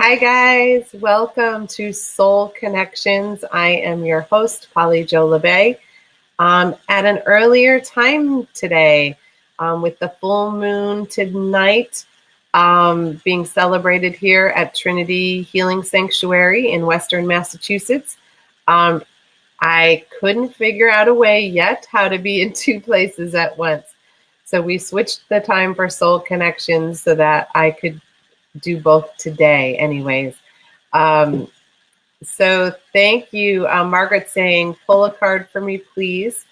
Hi guys, welcome to Soul Connections. I am your host, Jo Labbé. At an earlier time today, with the full moon tonight being celebrated here at Trinity Healing Sanctuary in Western Massachusetts. I couldn't figure out a way yet how to be in two places at once. So we switched the time for Soul Connections so that I could do both today anyways. So thank you. Margaret saying, pull a card for me, please,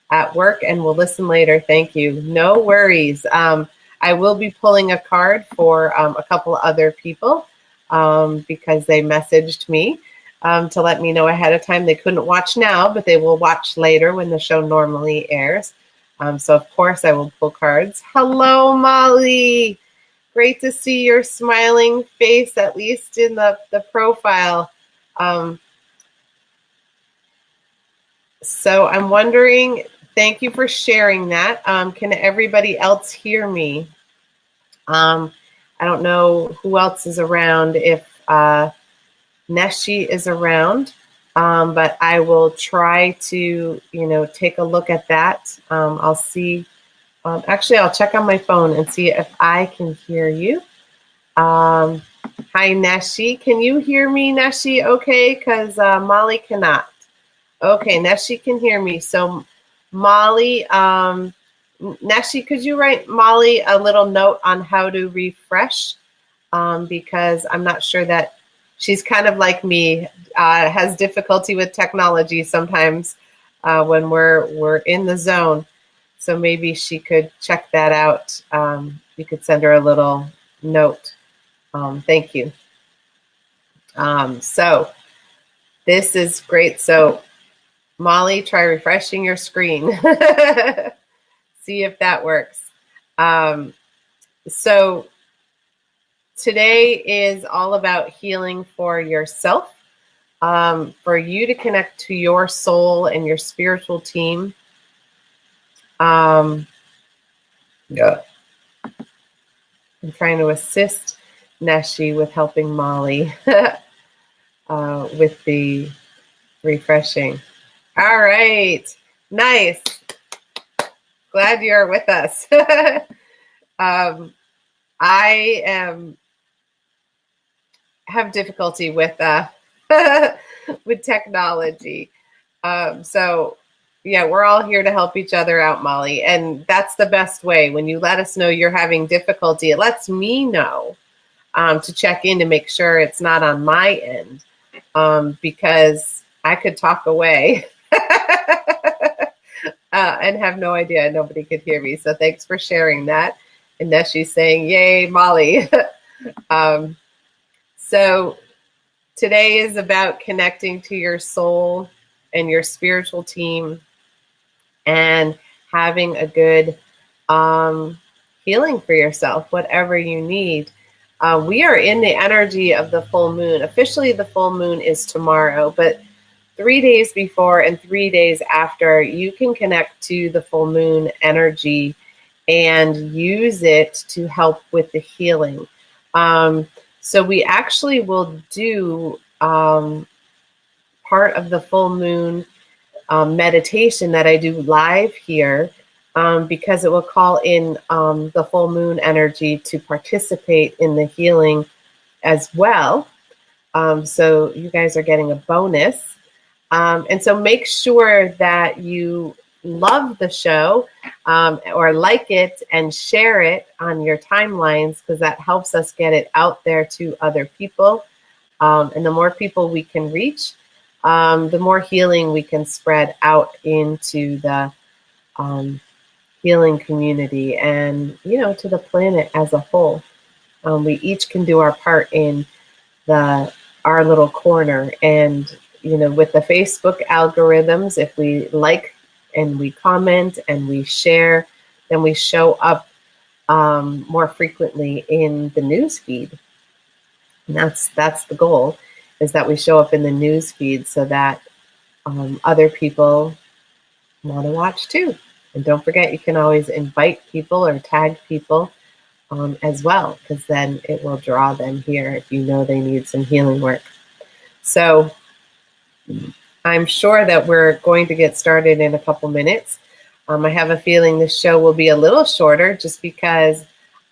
at work, and we'll listen later. Thank you. No worries. I will be pulling a card for a couple other people because they messaged me to let me know ahead of time. They couldn't watch now, but they will watch later when the show normally airs. So of course I will pull cards. Hello, Molly. Great to see your smiling face, at least in the profile. So I'm wondering, thank you for sharing that. Can everybody else hear me? I don't know who else is around, if Neshi is around, but I will try to, take a look at that. I'll see. Actually, I'll check on my phone and see if I can hear you. Hi, Neshi. Can you hear me, Neshi? Okay, because Molly cannot. Okay, Neshi can hear me. So, Molly, Neshi, could you write Molly a little note on how to refresh? Because I'm not sure that she's kind of like me, has difficulty with technology sometimes when we're in the zone. So maybe she could check that out. You could send her a little note. Thank you. So this is great. So Molly, try refreshing your screen. See if that works. So today is all about healing for yourself, for you to connect to your soul and your spiritual team. Yeah. I'm trying to assist Neshi with helping Molly with the refreshing. All right. Nice. Glad you're with us. I have difficulty with with technology. So yeah, we're all here to help each other out, Molly. And that's the best way. When you let us know you're having difficulty, it lets me know to check in to make sure it's not on my end, because I could talk away and have no idea. Nobody could hear me. So thanks for sharing that. And Neshi's saying, yay, Molly. So today is about connecting to your soul and your spiritual team and having a good healing for yourself, whatever you need. We are in the energy of the full moon. Officially, the full moon is tomorrow, but 3 days before and 3 days after, you can connect to the full moon energy and use it to help with the healing. So we actually will do part of the full moon meditation that I do live here, because it will call in the full moon energy to participate in the healing as well. So you guys are getting a bonus. And so make sure that you love the show or like it and share it on your timelines, because that helps us get it out there to other people. And the more people we can reach, the more healing we can spread out into the healing community and, to the planet as a whole. We each can do our part in our little corner. And, with the Facebook algorithms, if we like and we comment and we share, then we show up more frequently in the news feed. And that's the goal, is that we show up in the news feed so that other people want to watch too. And don't forget, you can always invite people or tag people as well, because then it will draw them here if you know they need some healing work. So I'm sure that we're going to get started in a couple minutes. I have a feeling this show will be a little shorter just because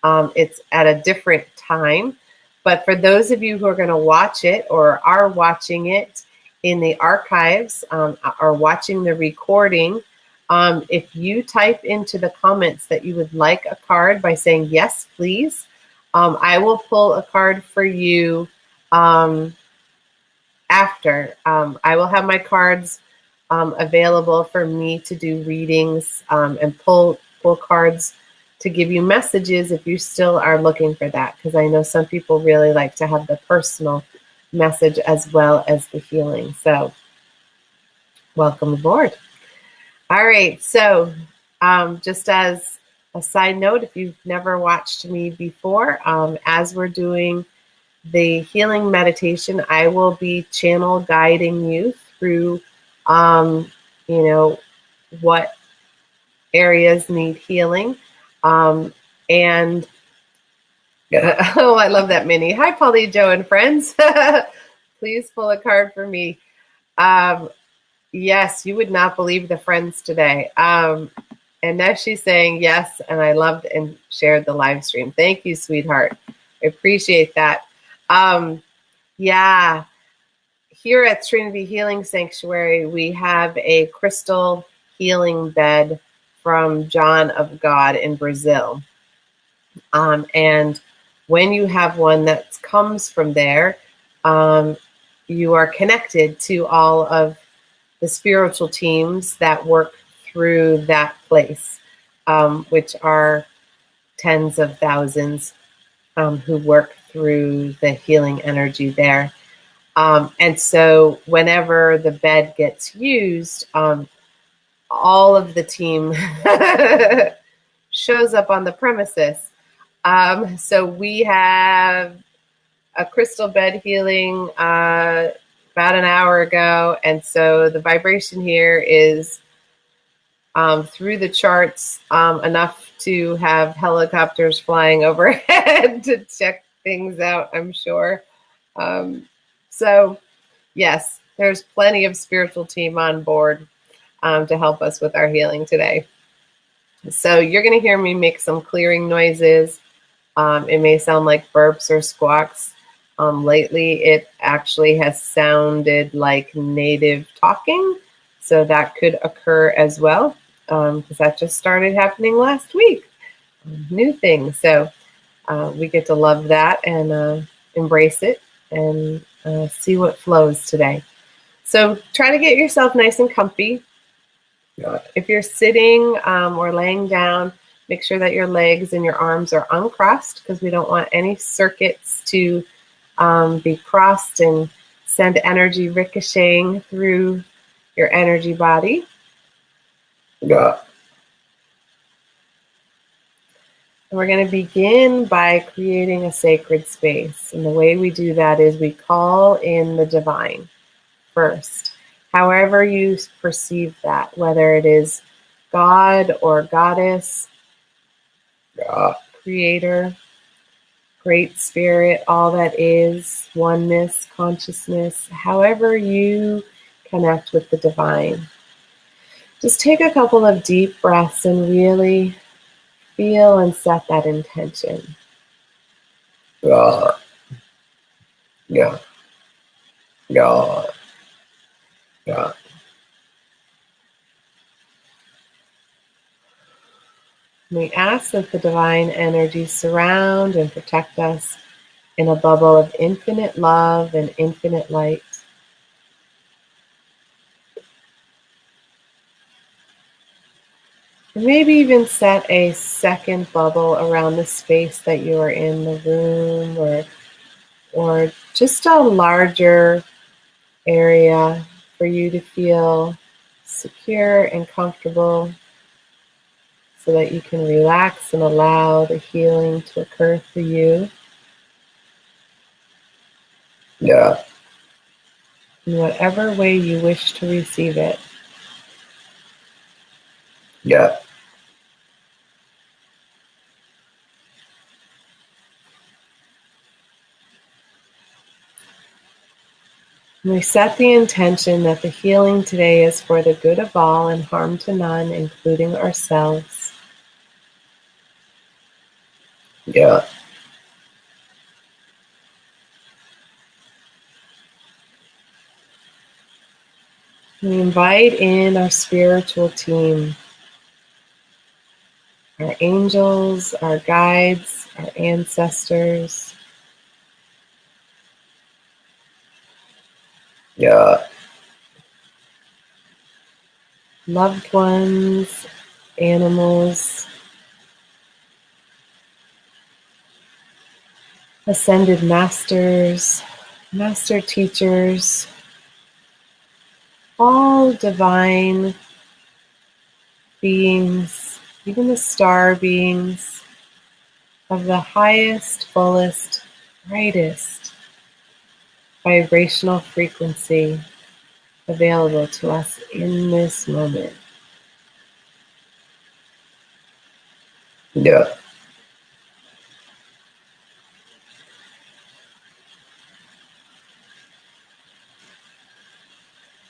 it's at a different time. But for those of you who are going to watch it or are watching it in the archives or watching the recording, if you type into the comments that you would like a card by saying yes, please, I will pull a card for you after. I will have my cards available for me to do readings and pull cards to give you messages if you still are looking for that, because I know some people really like to have the personal message as well as the healing. So welcome aboard. All right, so just as a side note, if you've never watched me before, as we're doing the healing meditation, I will be channel guiding you through, what areas need healing. And oh, I love that, Minnie. Hi, Polly, Joe, and friends. Please pull a card for me. Yes, you would not believe the friends today. And now she's saying yes, and I loved and shared the live stream. Thank you, sweetheart. I appreciate that. Yeah, here at Trinity Healing Sanctuary, we have a crystal healing bed from John of God in Brazil. And when you have one that comes from there, you are connected to all of the spiritual teams that work through that place, which are tens of thousands who work through the healing energy there. And so whenever the bed gets used, all of the team shows up on the premises. So we have a crystal bed healing about an hour ago. And so the vibration here is through the charts enough to have helicopters flying overhead to check things out, I'm sure. So yes, there's plenty of spiritual team on board to help us with our healing today. So you're going to hear me make some clearing noises. It may sound like burps or squawks. Lately, it actually has sounded like native talking. So that could occur as well, because that just started happening last week. New thing. So we get to love that and embrace it and see what flows today. So try to get yourself nice and comfy. If you're sitting or laying down, make sure that your legs and your arms are uncrossed, because we don't want any circuits to be crossed and send energy ricocheting through your energy body. And we're going to begin by creating a sacred space. And the way we do that is we call in the divine first. However you perceive that, whether it is God or Goddess, Creator, Great Spirit, all that is, oneness, consciousness, however you connect with the divine. Just take a couple of deep breaths and really feel and set that intention. We ask that the divine energy surround and protect us in a bubble of infinite love and infinite light. Maybe even set a second bubble around the space that you are in, the room, or just a larger area for you to feel secure and comfortable, so that you can relax and allow the healing to occur for you. In whatever way you wish to receive it. We set the intention that the healing today is for the good of all and harm to none, including ourselves. Yeah. We invite in our spiritual team, our angels, our guides, our ancestors. Yeah. Loved ones, animals, ascended masters, master teachers, all divine beings, even the star beings of the highest, fullest, brightest vibrational frequency available to us in this moment. Yeah.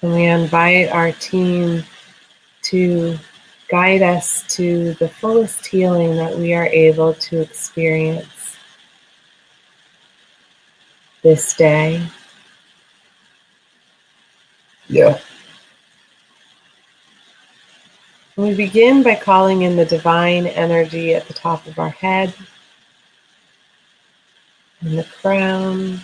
And we invite our team to guide us to the fullest healing that we are able to experience this day. Yeah. We begin by calling in the divine energy at the top of our head and the crown.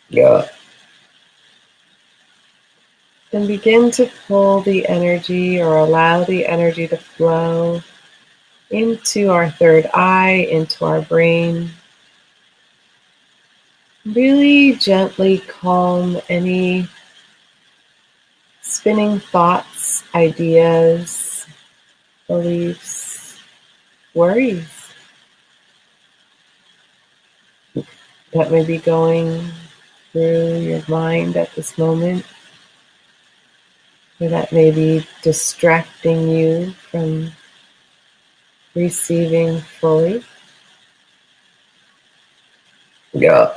Yeah. And begin to pull the energy or allow the energy to flow into our third eye, into our brain. Really gently calm any spinning thoughts, ideas, beliefs, worries that may be going through your mind at this moment, or that may be distracting you from receiving fully. Yeah.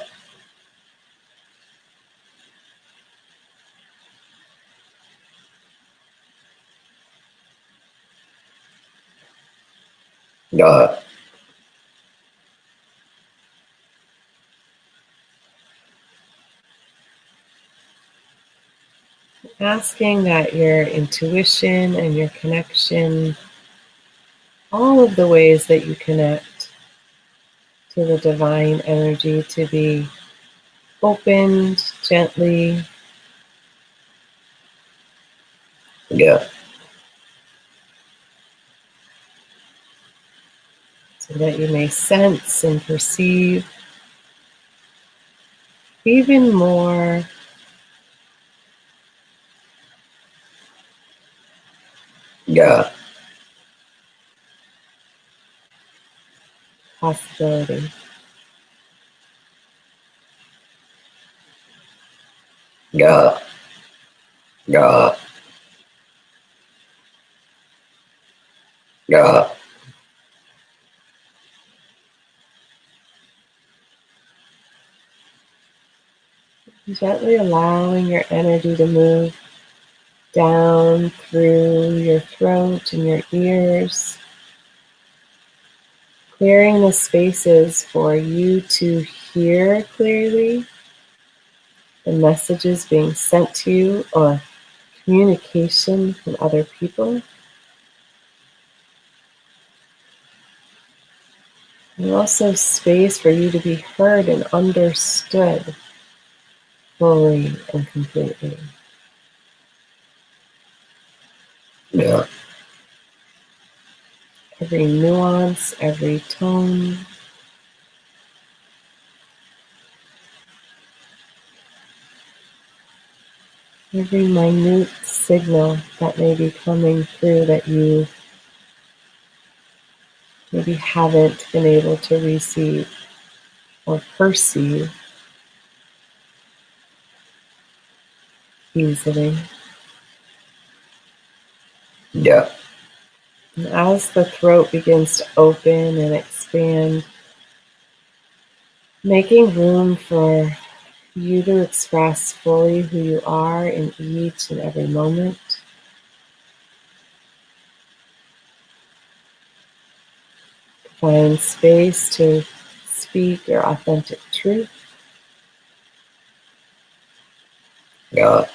Yeah. Asking that your intuition and your connection, all of the ways that you connect to the divine energy, to be opened gently. Yeah. So that you may sense and perceive even more yeah possibility. Yeah. Yeah. Yeah. Gently allowing your energy to move down through your throat and your ears, clearing the spaces for you to hear clearly the messages being sent to you or communication from other people. And also space for you to be heard and understood fully and completely. Yeah. Every nuance, every tone, every minute signal that may be coming through that you maybe haven't been able to receive or perceive easily. Yeah. And as the throat begins to open and expand, making room for you to express fully who you are in each and every moment. Find space to speak your authentic truth. Yeah.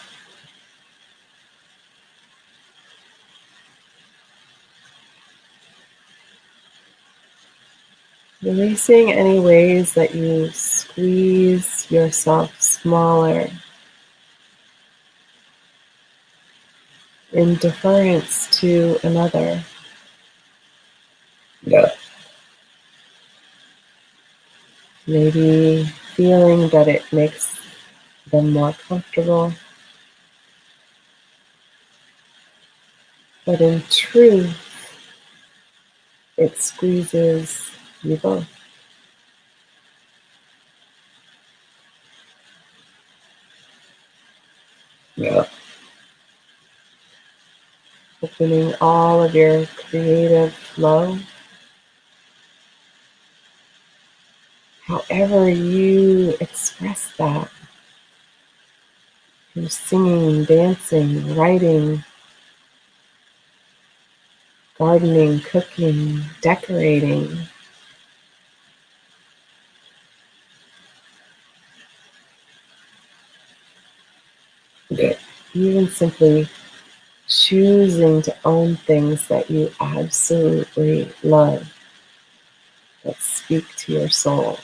Releasing any ways that you squeeze yourself smaller in deference to another. Yeah. Maybe feeling that it makes them more comfortable. But in truth, it squeezes you both. Yeah. Opening all of your creative flow. However you express that. You're singing, dancing, writing, gardening, cooking, decorating. Yeah. Even simply choosing to own things that you absolutely love, that speak to your soul.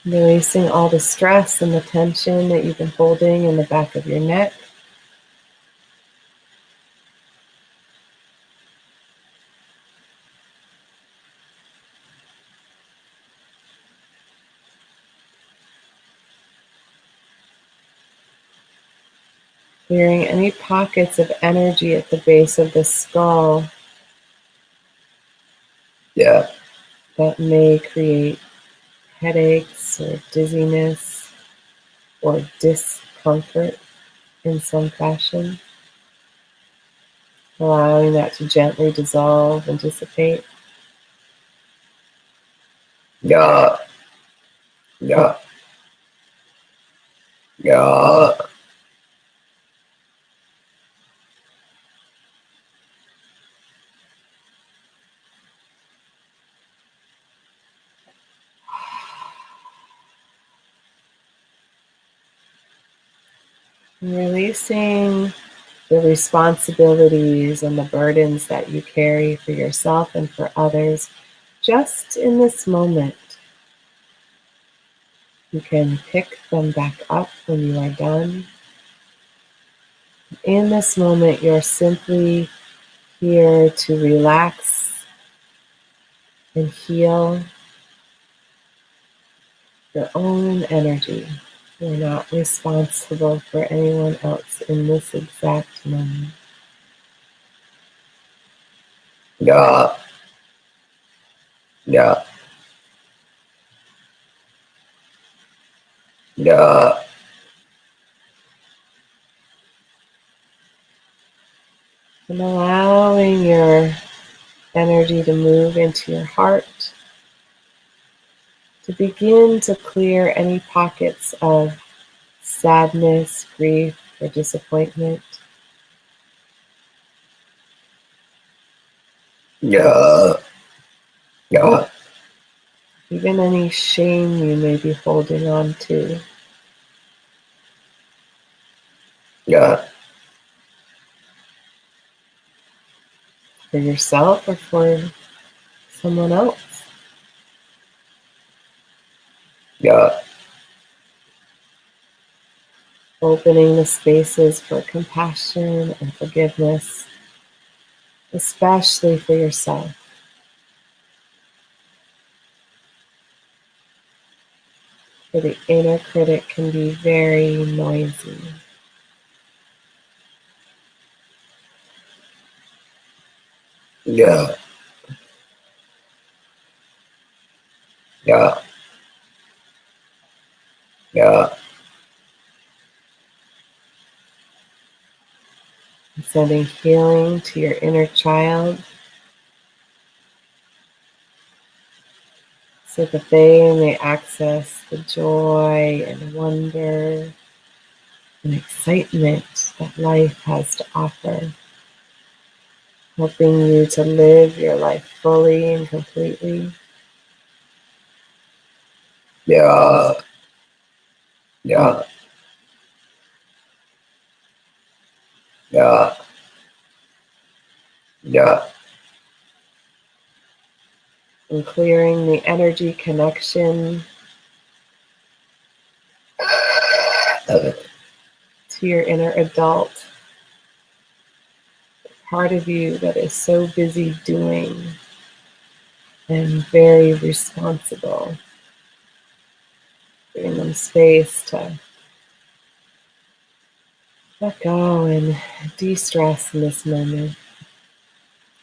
Releasing all the stress and the tension that you've been holding in the back of your neck. Clearing any pockets of energy at the base of the skull. Yeah. That may create headaches or dizziness or discomfort in some fashion. Allowing that to gently dissolve and dissipate. Yeah. Yeah. Yeah. Releasing the responsibilities and the burdens that you carry for yourself and for others just in this moment. You can pick them back up when you are done. In this moment, you're simply here to relax and heal your own energy. You're not responsible for anyone else in this exact moment. Yeah. Yeah. Yeah. And allowing your energy to move into your heart, to begin to clear any pockets of sadness, grief, or disappointment. Yeah. Yeah. Even any shame you may be holding on to. Yeah. For yourself or for someone else. Yeah. Opening the spaces for compassion and forgiveness, especially for yourself. For the inner critic can be very noisy. Yeah. Yeah. Yeah. Sending healing to your inner child so that they may access the joy and wonder and excitement that life has to offer, helping you to live your life fully and completely. Yeah. Yeah. Yeah. Yeah. And clearing the energy connection to your inner adult, part of you that is so busy doing and very responsible, giving them space to let go and de-stress in this moment.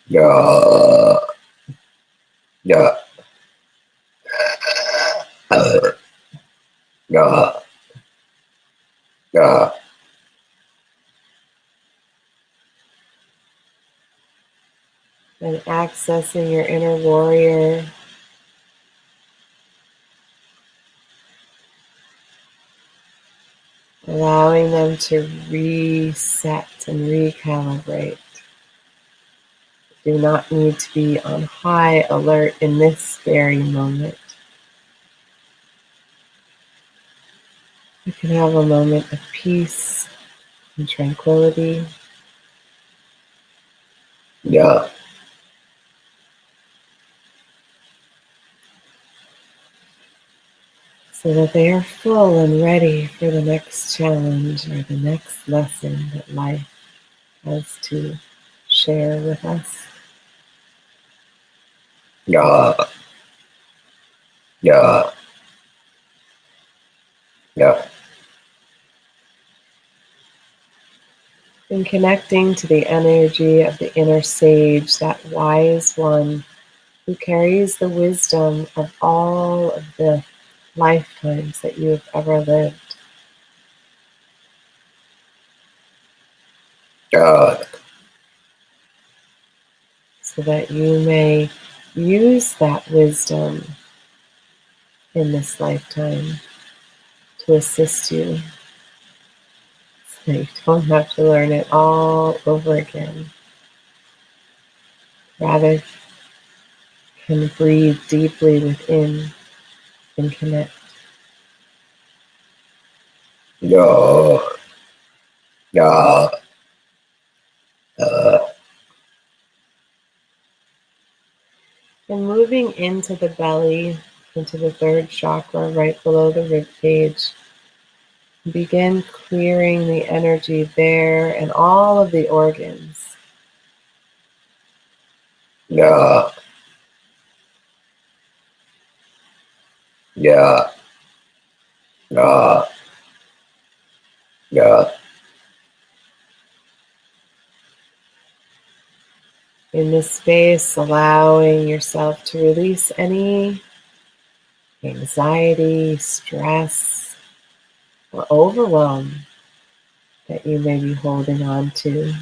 Yeah. Yeah. Yeah. Yeah. And accessing your inner warrior, allowing them to reset and recalibrate. Do not need to be on high alert in this very moment. You can have a moment of peace and tranquility. Yeah. So that they are full and ready for the next challenge or the next lesson that life has to share with us. Yeah. Yeah. Yeah. And connecting to the energy of the inner sage, that wise one who carries the wisdom of all of the lifetimes that you have ever lived, Yeah. so that you may use that wisdom in this lifetime to assist you, so that you don't have to learn it all over again. Rather, can breathe deeply within and connect. Yeah. Yeah. And moving into the belly, into the third chakra, right below the rib cage, begin clearing the energy there and all of the organs. Yeah. Yeah. Yeah. Yeah. In this space, allowing yourself to release any anxiety, stress, or overwhelm that you may be holding on to.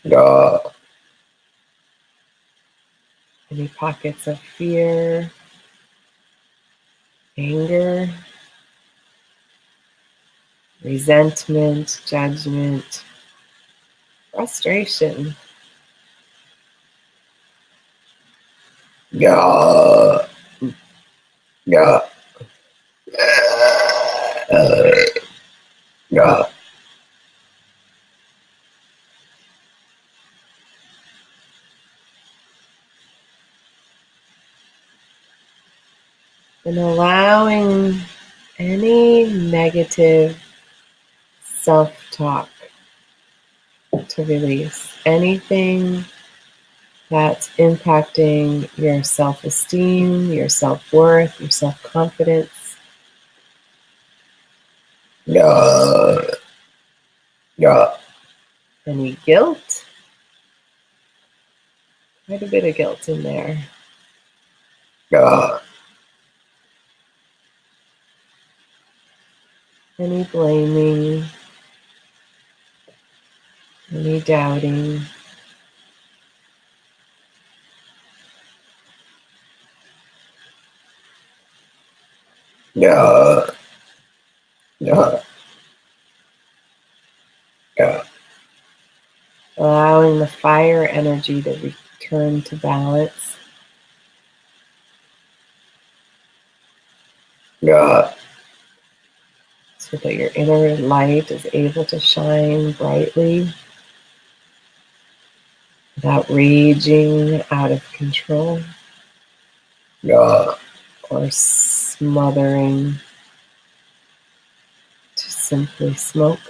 Yeah. Any pockets of fear, anger, resentment, judgment, frustration. Yeah. Yeah. Yeah. And allowing any negative self-talk to release. Anything that's impacting your self-esteem, your self-worth, your self-confidence. Yeah. Yeah. Any guilt. Quite a bit of guilt in there. Yeah. Any blaming. any doubting. Yeah. Yeah. Yeah. Allowing the fire energy to return to balance. Yeah. So that your inner light is able to shine brightly without raging out of control Yeah. or smothering to simply smoke.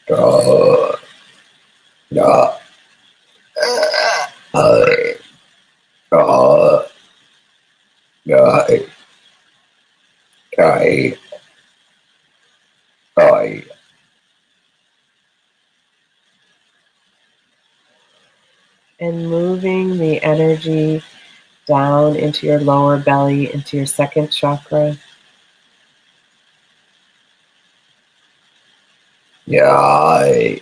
Yeah. Yeah. And moving the energy down into your lower belly, into your second chakra. Yeah.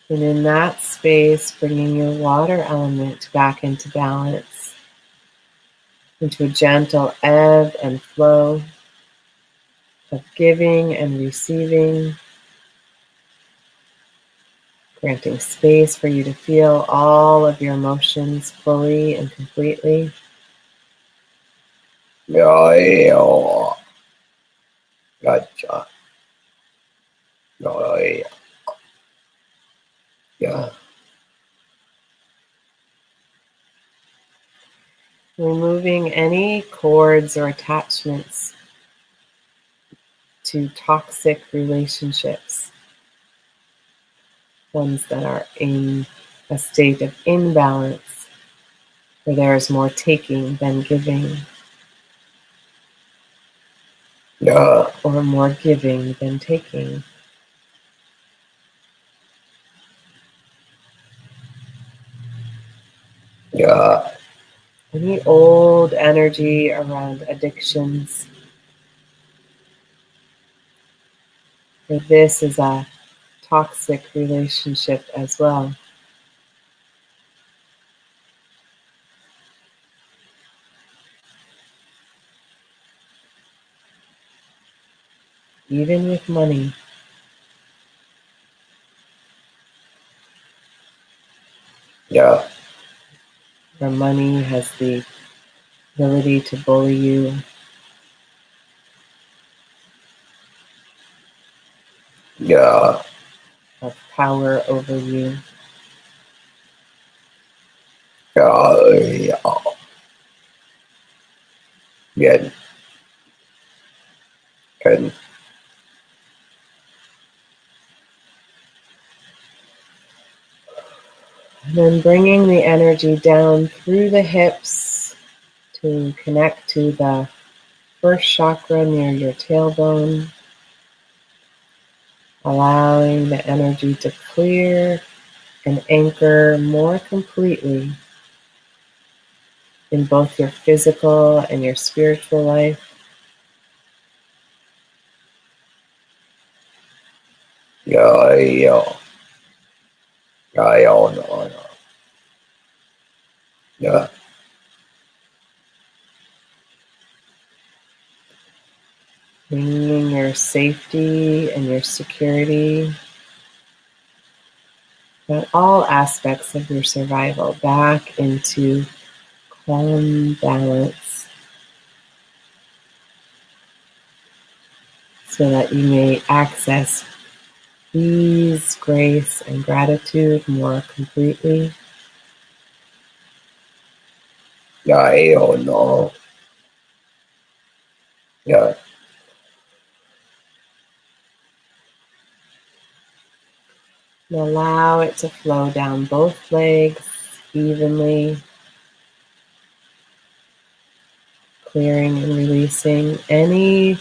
And in that space, bringing your water element back into balance, into a gentle ebb and flow of giving and receiving, granting space for you to feel all of your emotions fully and completely. Gotcha. Yeah. Removing any cords or attachments to toxic relationships, ones that are in a state of imbalance, where there is more taking than giving, Yeah. or more giving than taking. Yeah. Any old energy around addictions, where this is a toxic relationship as well. Even with money, Yeah. where money has the ability to bully you, Yeah. have power over you. Yeah. Good. Good. And then bringing the energy down through the hips to connect to the first chakra near your tailbone, allowing the energy to clear and anchor more completely in both your physical and your spiritual life. Yeah. Yeah. Yeah. Yeah. Bringing your safety and your security, but all aspects of your survival back into calm balance, so that you may access ease, grace, and gratitude more completely. Yeah. No. Yeah. And allow it to flow down both legs evenly, clearing and releasing any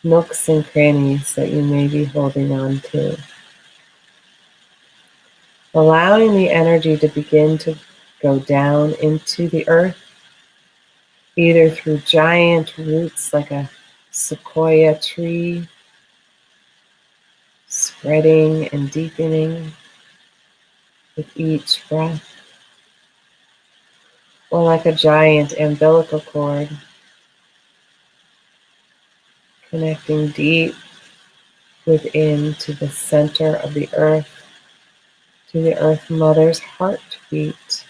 nooks and crannies that you may be holding on to. Allowing the energy to begin to go down into the earth, either through giant roots like a sequoia tree, spreading and deepening with each breath, or like a giant umbilical cord, connecting deep within to the center of the earth, to the Earth Mother's heartbeat.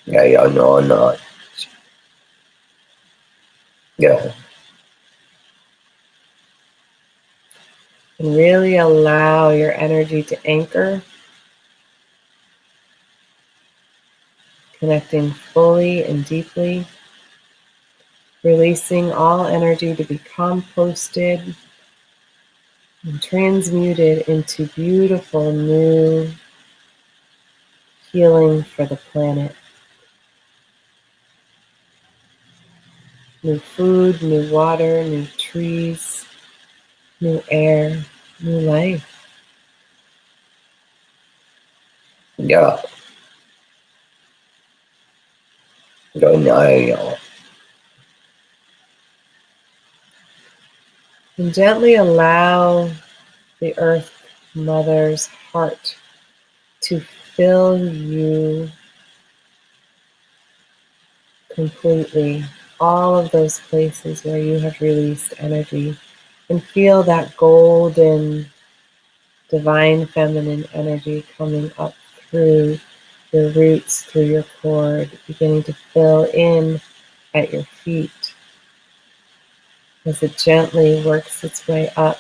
Yeah, no, no. Yeah, And really allow your energy to anchor, connecting fully and deeply, releasing all energy to be composted and transmuted into beautiful new healing for the planet. New food, new water, new trees, new air, new life. yeah. Good night. And gently allow the Earth Mother's heart to fill you completely. All of those places where you have released energy, and feel that golden, divine feminine energy coming up through your roots, through your cord, beginning to fill in at your feet as it gently works its way up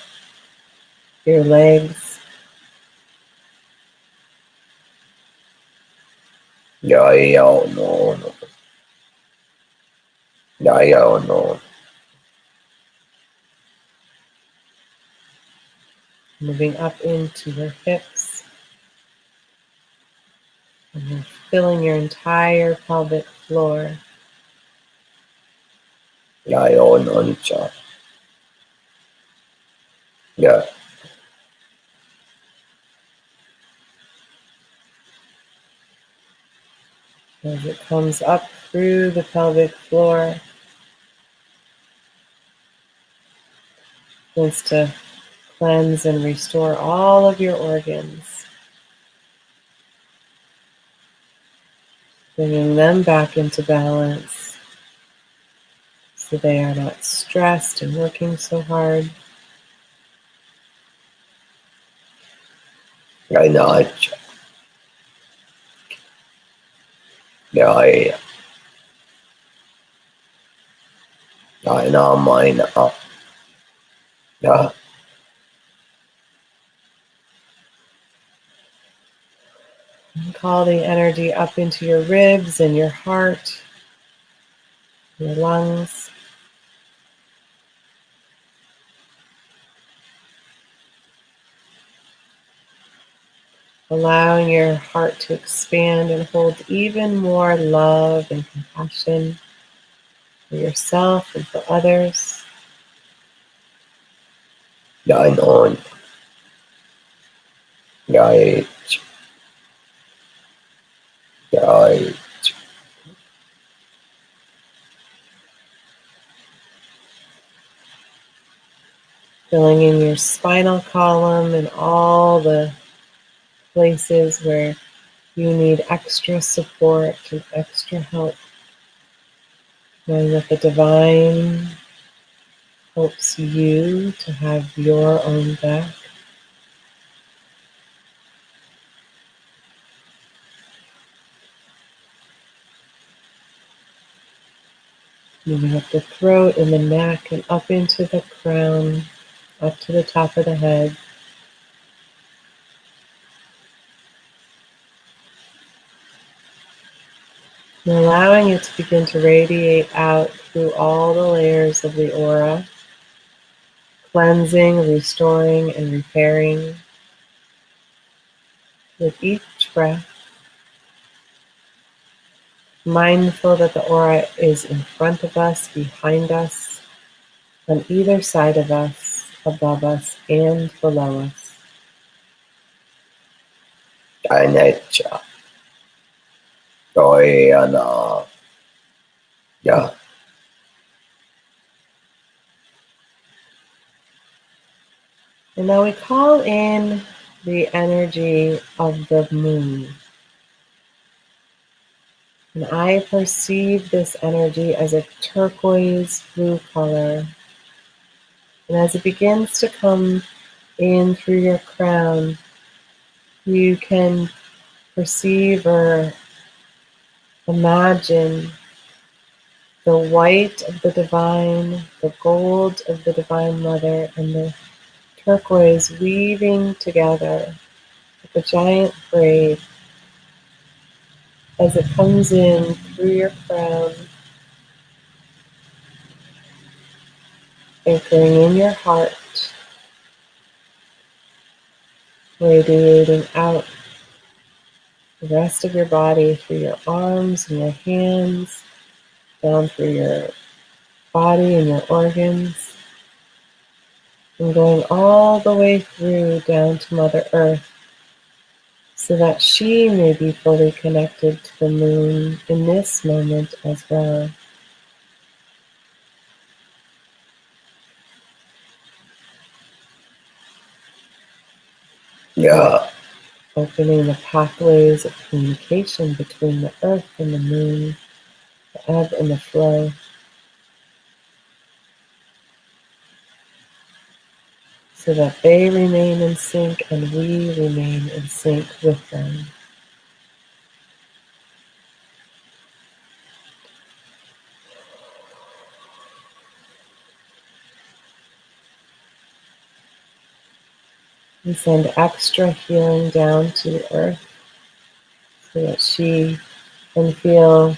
your legs, Yeah, no, no. Yeah, no. moving up into your hips, and then filling your entire pelvic floor. Yeah, no, yeah, As it comes up through the pelvic floor, wants to cleanse and restore all of your organs, bringing them back into balance so they are not stressed and working so hard. yeah, no, yeah, no, mine, yeah, And call the energy up into your ribs and your heart, your lungs. Allowing your heart to expand and hold even more love and compassion for yourself and for others. yeah, no, yeah, yeah, Filling in your spinal column and all the places where you need extra support and extra help. Knowing that the divine helps you to have your own back. Moving up the throat and the neck and up into the crown, up to the top of the head. And allowing it to begin to radiate out through all the layers of the aura, cleansing, restoring, and repairing with each breath. Mindful that the aura is in front of us, behind us, on either side of us, above us, and below us. Nature. Joy and yeah. And now we call in the energy of the moon. And I perceive this energy as a turquoise blue color. And as it begins to come in through your crown, you can perceive or imagine the white of the divine, the gold of the Divine Mother, and the turquoise weaving together like a giant braid as it comes in through your crown, anchoring in your heart, radiating out the rest of your body through your arms and your hands, down through your body and your organs, and going all the way through down to Mother Earth, so that she may be fully connected to the moon in this moment as well. Yeah. Opening the pathways of communication between the earth and the moon, the ebb and the flow. So that they remain in sync and we remain in sync with them. We send extra healing down to the earth so that she can feel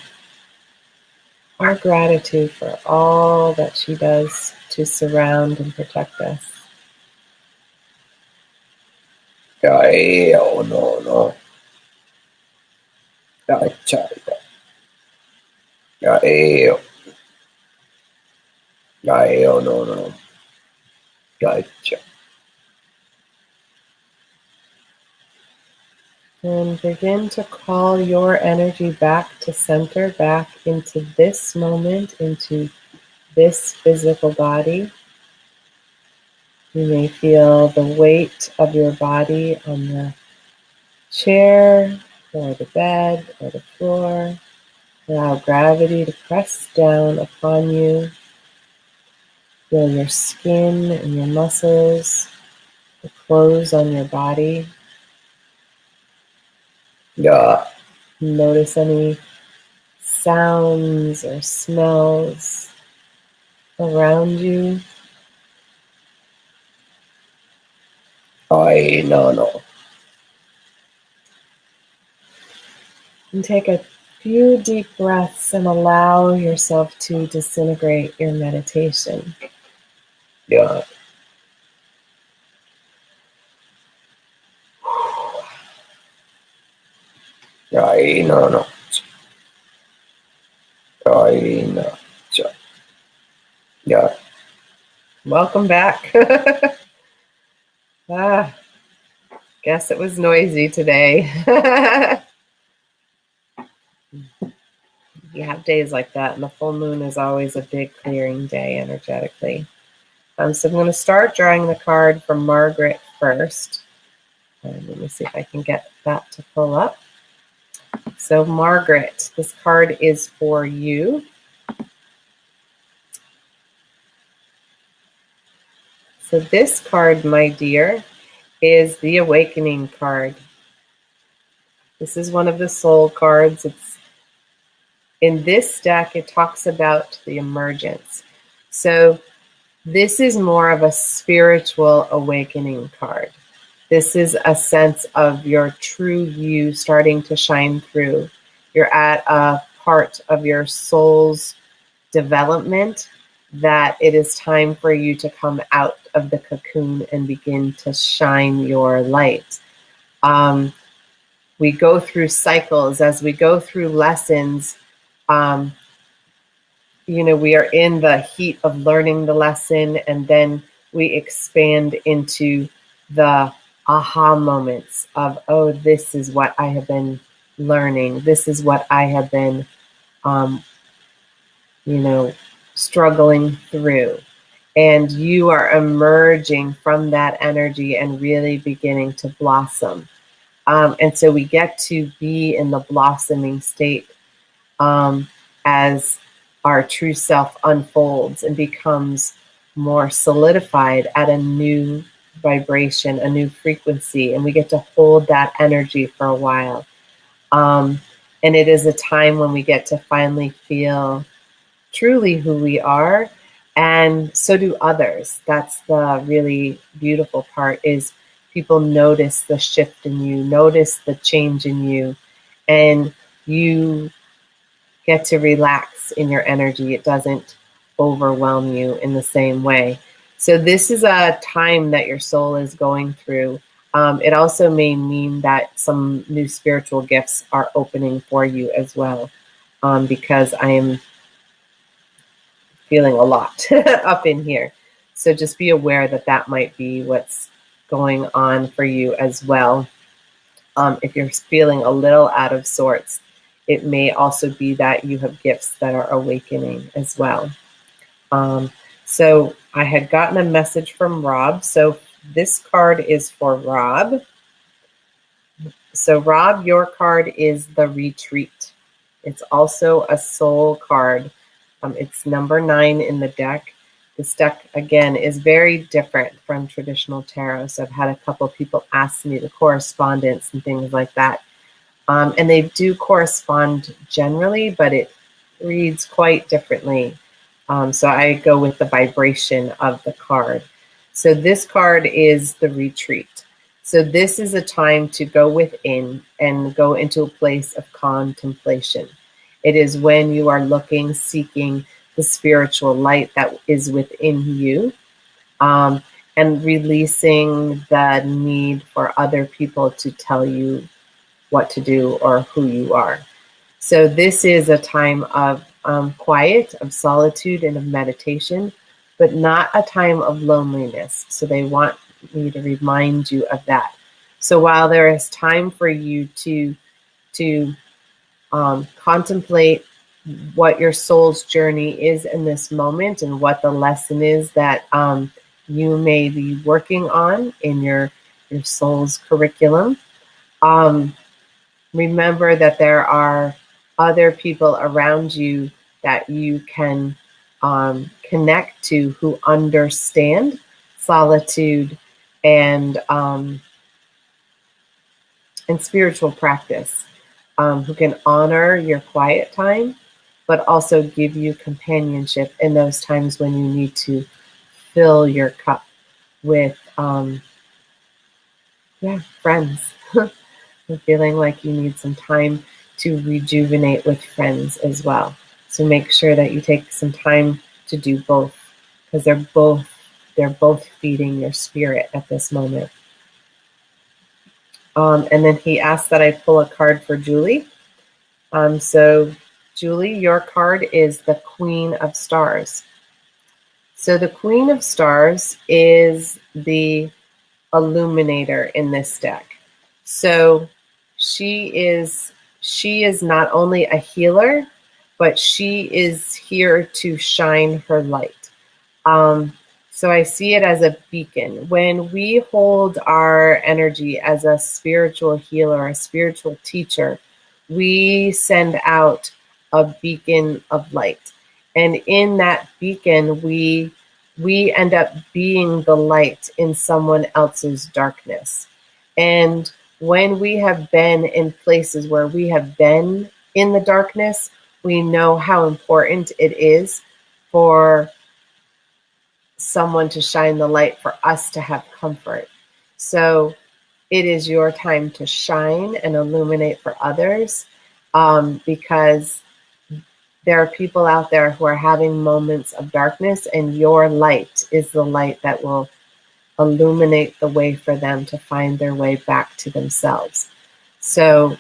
our gratitude for all that she does to surround and protect us. Oh no. Gotcha. Oh no. Gotcha. And begin to call your energy back to center, back into this moment, into this physical body. You may feel the weight of your body on the chair or the bed or the floor. Allow gravity to press down upon you. Feel your skin and your muscles, the clothes on your body. Yeah. Notice any sounds or smells around you. No. And take a few deep breaths and allow yourself to disintegrate your meditation. Yeah. No. No. Yeah. Welcome back. Guess it was noisy today. You have days like that, and the full moon is always a big clearing day energetically. So I'm going to start drawing the card for Margaret first. Let me see if I can get that to pull up. So Margaret, this card is for you. So this card, my dear, is the Awakening card. This is one of the soul cards. It's in this deck, it talks about the emergence. So this is more of a spiritual awakening card. This is a sense of your true you starting to shine through. You're at a part of your soul's development that it is time for you to come out of the cocoon and begin to shine your light. We go through cycles as we go through lessons. We are in the heat of learning the lesson, and then we expand into the aha moments of, oh, this is what I have been learning. This is what I have been, you know, struggling through. And you are emerging from that energy and really beginning to blossom. And so we get to be in the blossoming state as our true self unfolds and becomes more solidified at a new vibration, a new frequency, and we get to hold that energy for a while. And it is a time when we get to finally feel truly who we are, and so do others. That's the really beautiful part, is people notice the shift in you, notice the change in you, and you get to relax in your energy. It doesn't overwhelm you in the same way. So this is a time that your soul is going through. It also may mean that some new spiritual gifts are opening for you as well, because I am feeling a lot up in here. So just be aware that that might be what's going on for you as well. If you're feeling a little out of sorts, it may also be that you have gifts that are awakening as well. So I had gotten a message from Rob. So this card is for Rob. So Rob, your card is the retreat. It's also a soul card. It's number 9 in the deck. This deck, again, is very different from traditional tarot. So I've had a couple people ask me the correspondence and things like that. And they do correspond generally, but it reads quite differently. So I go with the vibration of the card. So this card is the retreat. So this is a time to go within and go into a place of contemplation. It is when you are looking, seeking the spiritual light that is within you, and releasing the need for other people to tell you what to do or who you are. So this is a time of quiet, of solitude, and of meditation, but not a time of loneliness. So they want me to remind you of that. So while there is time for you to contemplate what your soul's journey is in this moment and what the lesson is that you may be working on in your soul's curriculum, remember that there are other people around you that you can connect to who understand solitude and spiritual practice, who can honor your quiet time, but also give you companionship in those times when you need to fill your cup with friends. You're feeling like you need some time to rejuvenate with friends as well. So make sure that you take some time to do both, because they're both feeding your spirit at this moment. And then he asked that I pull a card for Julie. So Julie, your card is the Queen of Stars. So the Queen of Stars is the illuminator in this deck. So she is not only a healer, but she is here to shine her light. So I see it as a beacon. When we hold our energy as a spiritual healer, a spiritual teacher, we send out a beacon of light. And in that beacon, we end up being the light in someone else's darkness. And when we have been in places where we have been in the darkness, we know how important it is for someone to shine the light, for us to have comfort. So it is your time to shine and illuminate for others, because there are people out there who are having moments of darkness, and your light is the light that will illuminate the way for them to find their way back to themselves. So,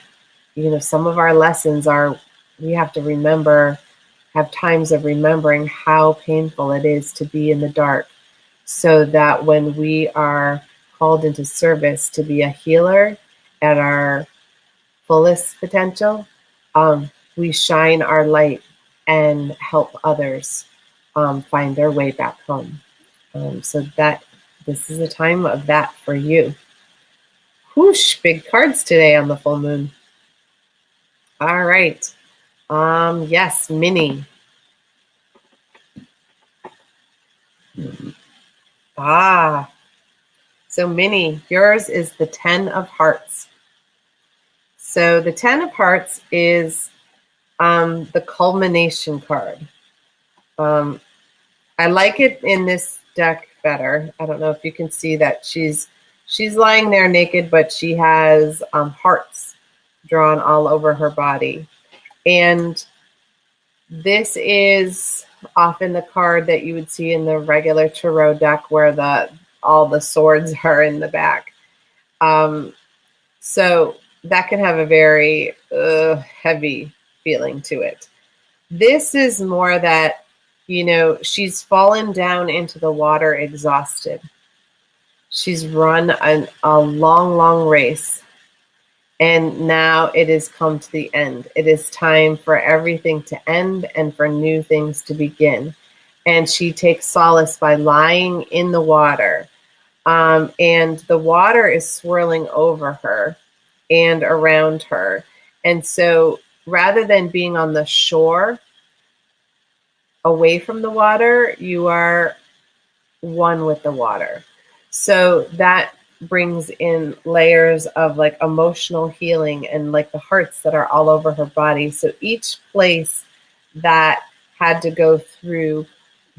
some of our lessons are, we have to have times of remembering how painful it is to be in the dark, so that when we are called into service to be a healer at our fullest potential, we shine our light and help others find their way back home. So that this is a time of that for you. Whoosh, big cards today on the full moon. All right. Yes, Minnie. So Minnie, yours is the 10 of Hearts. So the 10 of Hearts is the culmination card. I like it in this deck better. I don't know if you can see that she's lying there naked, but she has hearts drawn all over her body. And this is often the card that you would see in the regular tarot deck where all the swords are in the back. So that can have a very heavy feeling to it. This is more that, she's fallen down into the water exhausted. She's run a long, long race. And now it has come to the end. It is time for everything to end and for new things to begin. And she takes solace by lying in the water. And the water is swirling over her and around her. And so rather than being on the shore, away from the water, you are one with the water. So that brings in layers of like emotional healing and like the hearts that are all over her body. So each place that had to go through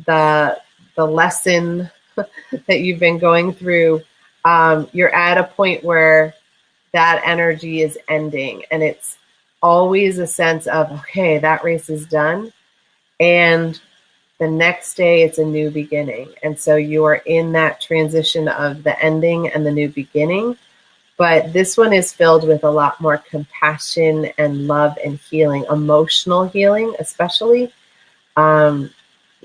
the lesson that you've been going through, you're at a point where that energy is ending, and it's always a sense of, okay, that race is done, and the next day it's a new beginning. And so you are in that transition of the ending and the new beginning. But this one is filled with a lot more compassion and love and healing, emotional healing especially.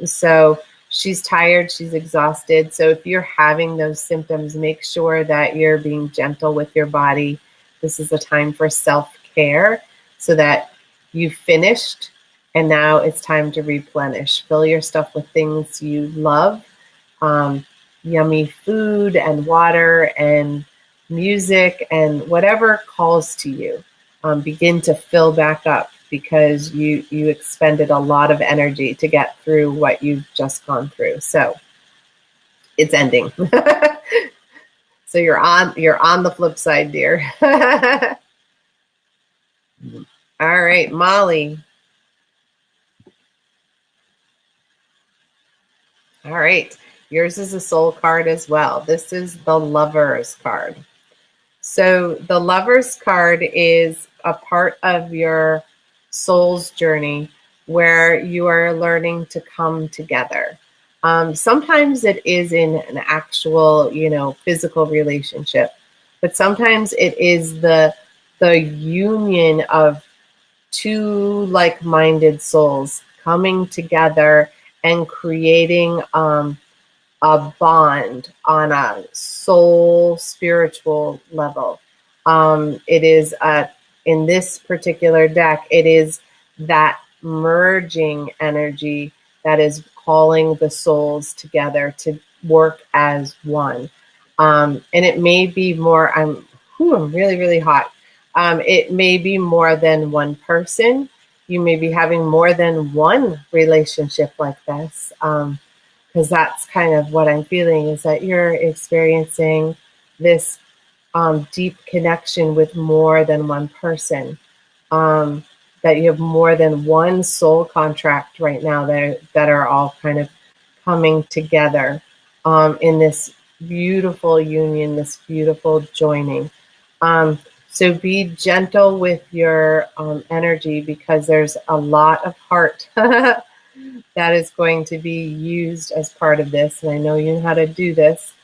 So she's tired, she's exhausted. So if you're having those symptoms, make sure that you're being gentle with your body. This is a time for self-care so that you've finished. And now it's time to replenish. Fill your stuff with things you love, yummy food and water and music and whatever calls to you. Begin to fill back up because you expended a lot of energy to get through what you've just gone through. So it's ending. So you're on the flip side, dear. All right, Molly. All right, yours is a soul card as well. This is the Lover's card. So the Lover's card is a part of your soul's journey where you are learning to come together. Sometimes it is in an actual, physical relationship, but sometimes it is the union of two like-minded souls coming together and creating a bond on a soul spiritual level. It is in this particular deck, it is that merging energy that is calling the souls together to work as one. And it may be more, I'm really, really hot. It may be more than one person. You may be having more than one relationship like this, because that's kind of what I'm feeling, is that you're experiencing this deep connection with more than one person, that you have more than one soul contract right now that are all kind of coming together in this beautiful union, this beautiful joining. So be gentle with your energy, because there's a lot of heart that is going to be used as part of this. And I know you know how to do this.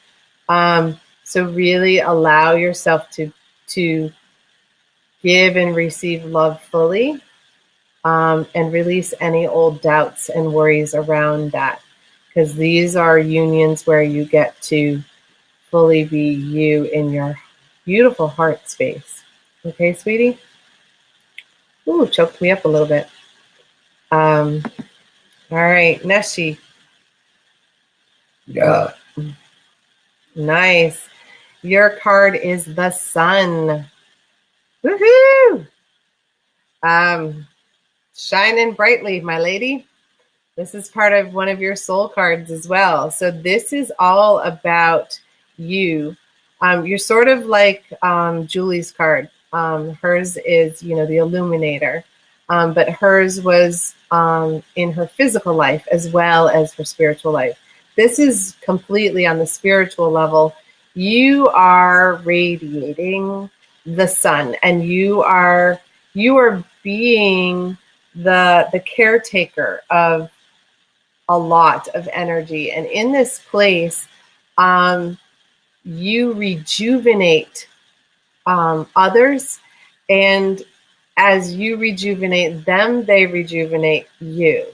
So really allow yourself to give and receive love fully, and release any old doubts and worries around that. Because these are unions where you get to fully be you in your beautiful heart space. Okay, sweetie? Ooh, choked me up a little bit. All right, Neshi. Yeah. Nice. Your card is the Sun. Woohoo! Shining brightly, my lady. This is part of one of your soul cards as well. So this is all about you. You're sort of like Julie's card. Hers is, the illuminator. But hers was in her physical life as well as her spiritual life. This is completely on the spiritual level. You are radiating the sun, and you are being the caretaker of a lot of energy. And in this place, you rejuvenate others. And as you rejuvenate them, they rejuvenate you.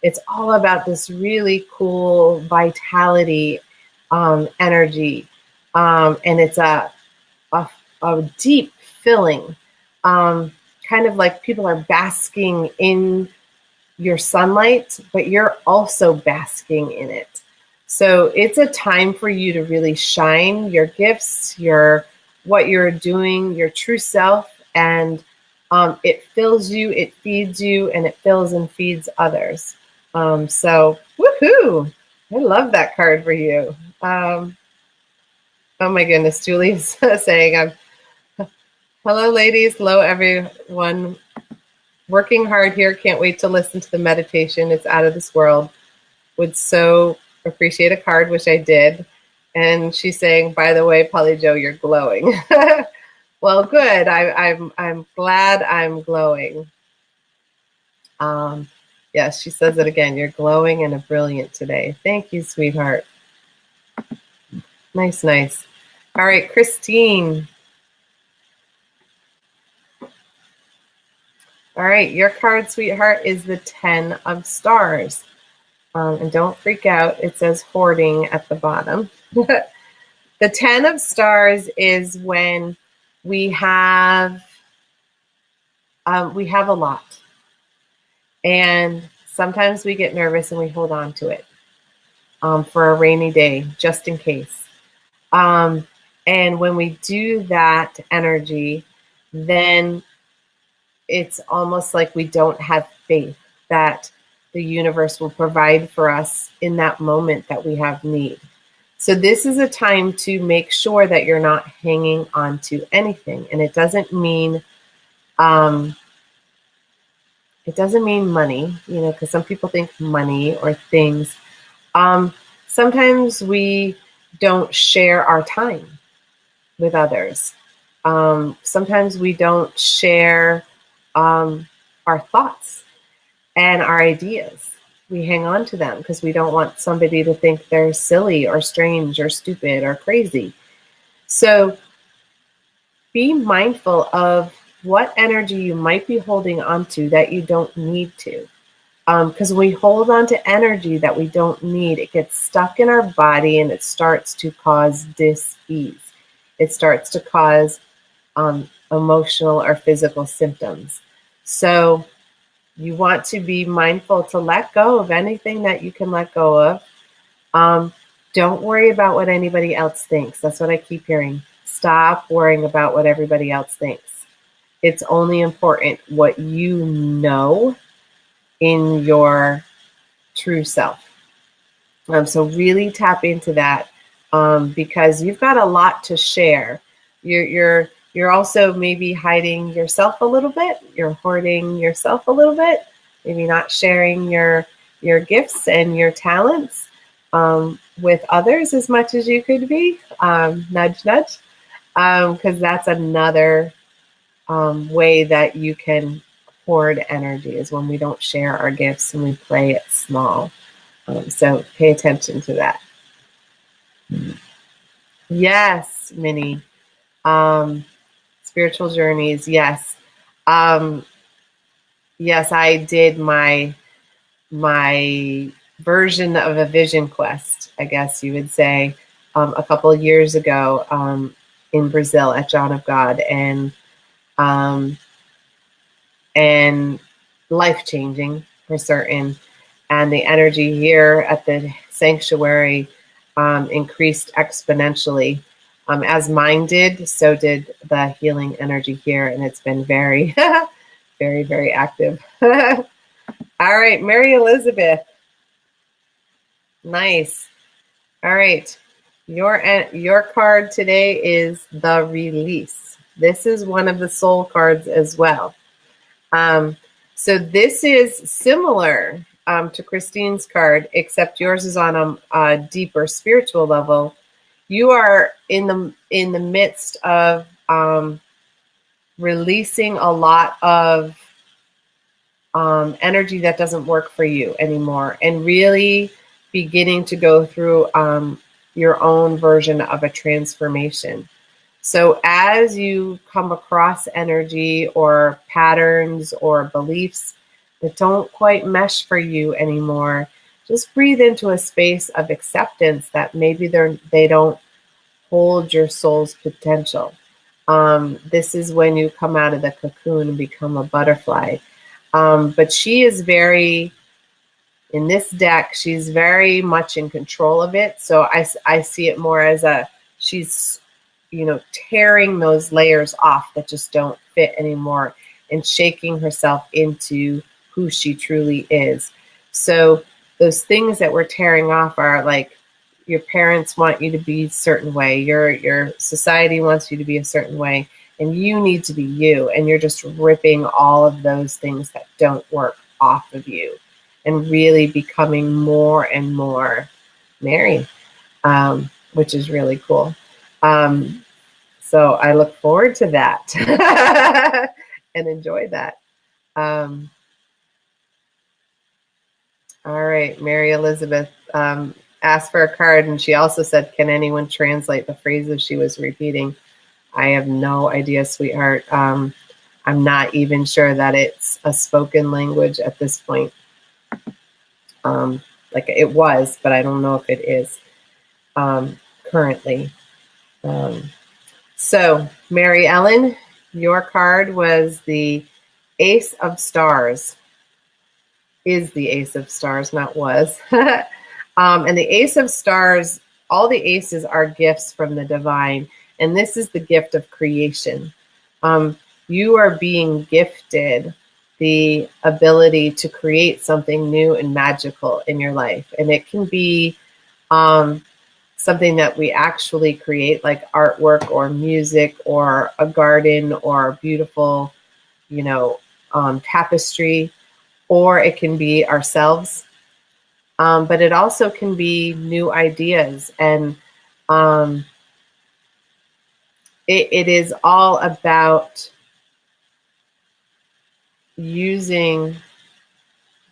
It's all about this really cool vitality energy. And it's a deep filling, kind of like people are basking in your sunlight, but you're also basking in it. So it's a time for you to really shine your gifts, what you're doing, your true self, and it fills you, it feeds you, and it fills and feeds others. So woohoo! I love that card for you. Oh my goodness, Julie's saying, hello ladies, hello everyone. Working hard here. Can't wait to listen to the meditation. It's out of this world. Would so appreciate a card, which I did. And she's saying, by the way, Polly Jo, you're glowing. Well, good. I'm glad I'm glowing. Yes, she says it again. You're glowing and brilliant today. Thank you, sweetheart. Nice, nice. All right, Christine. All right, your card, sweetheart, is the 10 of Stars. And don't freak out. It says hoarding at the bottom. The 10 of Stars is when we have a lot. And sometimes we get nervous and we hold on to it for a rainy day, just in case. And when we do that energy, then it's almost like we don't have faith that the universe will provide for us in that moment that we have need. So this is a time to make sure that you're not hanging on to anything. And it doesn't mean money, because some people think money or things. Sometimes we don't share our time with others. Sometimes we don't share our thoughts and our ideas. We hang on to them because we don't want somebody to think they're silly or strange or stupid or crazy. So be mindful of what energy you might be holding onto that you don't need to. Because when we hold on to energy that we don't need, it gets stuck in our body and it starts to cause dis-ease. It starts to cause emotional or physical symptoms. So you want to be mindful to let go of anything that you can let go of. Don't worry about what anybody else thinks. That's what I keep hearing. Stop worrying about what everybody else thinks. It's only important what you know in your true self. So really tap into that because you've got a lot to share. You're also maybe hiding yourself a little bit. You're hoarding yourself a little bit. Maybe not sharing your gifts and your talents with others as much as you could be. Nudge, nudge. Because that's another way that you can hoard energy, is when we don't share our gifts and we play it small. So pay attention to that. Yes, Minnie. Spiritual journeys, yes. Yes, I did my version of a vision quest, I guess you would say. a couple of years ago in Brazil at John of God, um, and life-changing for certain. And the energy here at the sanctuary increased exponentially. As mine did, so did the healing energy here, and it's been very, very, very active. All right, Mary Elizabeth. Nice. All right. Your card today is the Release. This is one of the soul cards as well. So this is similar to Christine's card, except yours is on a deeper spiritual level. You are in the midst of releasing a lot of energy that doesn't work for you anymore, and really beginning to go through your own version of a transformation. So as you come across energy or patterns or beliefs that don't quite mesh for you anymore, just breathe into a space of acceptance that maybe they don't hold your soul's potential. This is when you come out of the cocoon and become a butterfly. But she is very, in this deck, she's very much in control of it. So I see it more as she's, tearing those layers off that just don't fit anymore and shaking herself into who she truly is. So those things that we're tearing off are like, your parents want you to be a certain way, your society wants you to be a certain way, and you need to be you, and you're just ripping all of those things that don't work off of you and really becoming more and more Mary, which is really cool. So I look forward to that and enjoy that. All right, Mary Elizabeth asked for a card, and she also said, can anyone translate the phrases she was repeating? I have no idea, sweetheart. I'm not even sure that it's a spoken language at this point. Like it was, but I don't know if it is currently. So, Mary Ellen, your card was the Ace of Stars. Is the Ace of Stars, not was. And the Ace of Stars, all the aces are gifts from the divine. And this is the gift of creation. You are being gifted the ability to create something new and magical in your life. And it can be something that we actually create, like artwork or music or a garden or beautiful, tapestry, or it can be ourselves. But it also can be new ideas. And it is all about using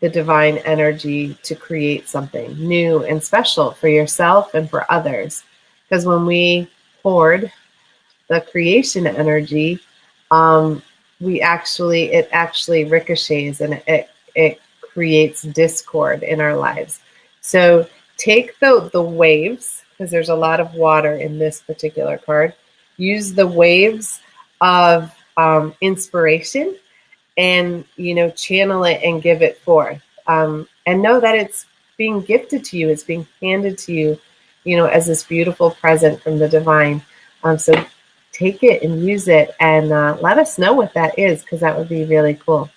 the divine energy to create something new and special for yourself and for others. Because when we hoard the creation energy, it actually ricochets, and it creates discord in our lives. So take the waves, because there's a lot of water in this particular card. Use the waves of inspiration and, channel it and give it forth. And know that it's being gifted to you. It's being handed to you, as this beautiful present from the divine. So take it and use it, and let us know what that is, because that would be really cool.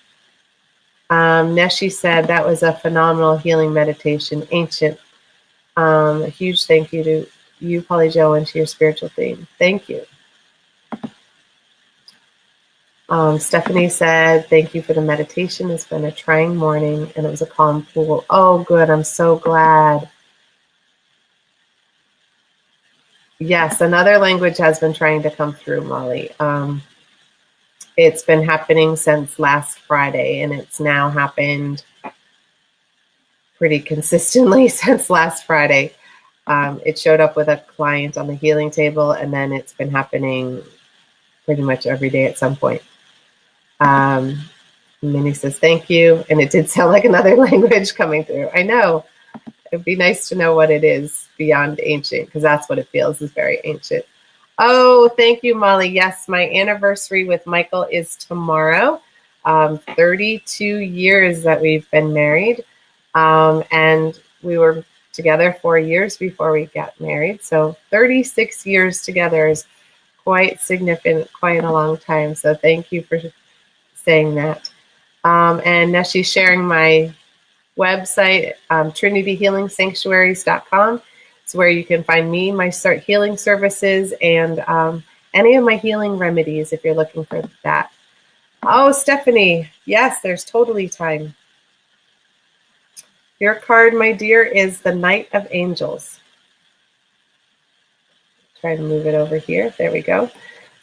Neshi said that was a phenomenal healing meditation, ancient. A huge thank you to you, Polly Jo, and to your spiritual theme. Thank you. Stephanie said, thank you for the meditation. It's been a trying morning, and it was a calm pool. Oh, good. I'm so glad. Yes, another language has been trying to come through, Molly. It's been happening since last Friday, and it's now happened pretty consistently since last Friday. It showed up with a client on the healing table, and then it's been happening pretty much every day at some point. Minnie says, thank you. And it did sound like another language coming through. I know. It'd be nice to know what it is beyond ancient, because that's what it feels, is very ancient. Oh, thank you, Molly. Yes, my anniversary with Michael is tomorrow. 32 years that we've been married. And we were together 4 years before we got married. So 36 years together is quite significant, quite a long time. So thank you for saying that. And now she's sharing my website, trinityhealingsanctuaries.com. It's where you can find me, my healing services, and any of my healing remedies if you're looking for that. Oh, Stephanie, yes, there's totally time. Your card, my dear, is the Knight of Angels. Try to move it over here. There we go.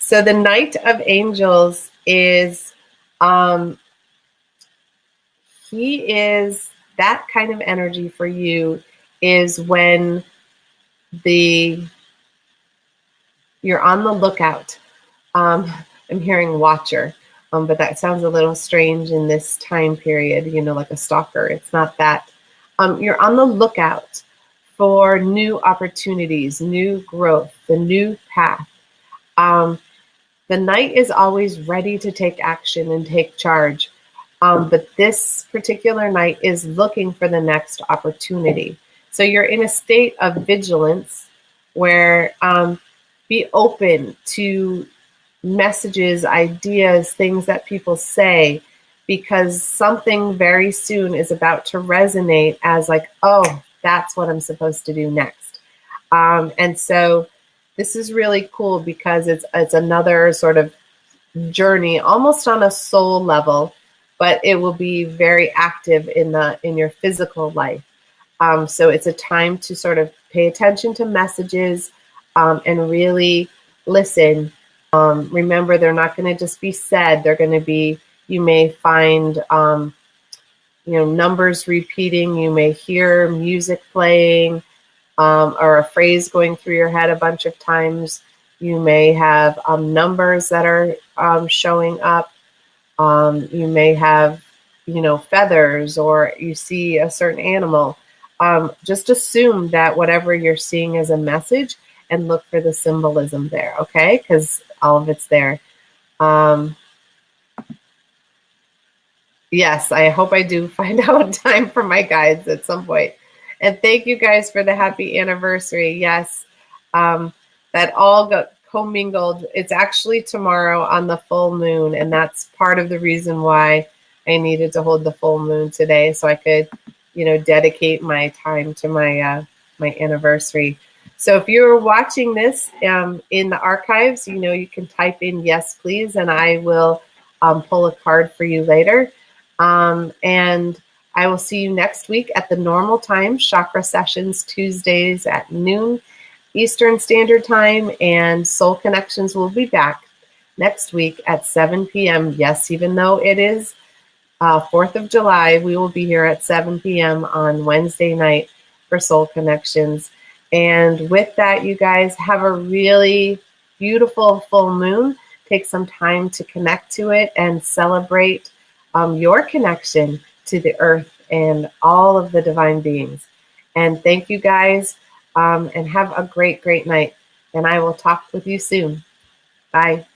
So the Knight of Angels is, he is that kind of energy for you, is when you're on the lookout. I'm hearing watcher, but that sounds a little strange in this time period, you know, like a stalker. It's not that. You're on the lookout for new opportunities, new growth, the new path. The Knight is always ready to take action and take charge. But this particular Knight is looking for the next opportunity. So you're in a state of vigilance where be open to messages, ideas, things that people say, because something very soon is about to resonate as like, oh, that's what I'm supposed to do next. And so this is really cool because it's another sort of journey, almost on a soul level, but it will be very active in your physical life. So it's a time to sort of pay attention to messages and really listen. Remember, they're not going to just be said. They're going to be, you may find, numbers repeating. You may hear music playing or a phrase going through your head a bunch of times. You may have numbers that are showing up. You may have, feathers, or you see a certain animal. Just assume that whatever you're seeing is a message and look for the symbolism there, okay? Because all of it's there. Yes, I hope I do find out time for my guides at some point. And thank you guys for the happy anniversary. Yes, that all got commingled. It's actually tomorrow on the full moon, and that's part of the reason why I needed to hold the full moon today, so I could, dedicate my time to my my anniversary. So if you're watching this in the archives, you can type in yes, please, and I will pull a card for you later. And I will see you next week at the normal time, Chakra Sessions, Tuesdays at noon Eastern Standard Time, and Soul Connections will be back next week at 7 p.m. Yes, even though it is 4th of July, we will be here at 7 p.m. on Wednesday night for Soul Connections. And with that, you guys have a really beautiful full moon. Take some time to connect to it and celebrate your connection to the earth and all of the divine beings. And thank you guys, and have a great, great night. And I will talk with you soon. Bye.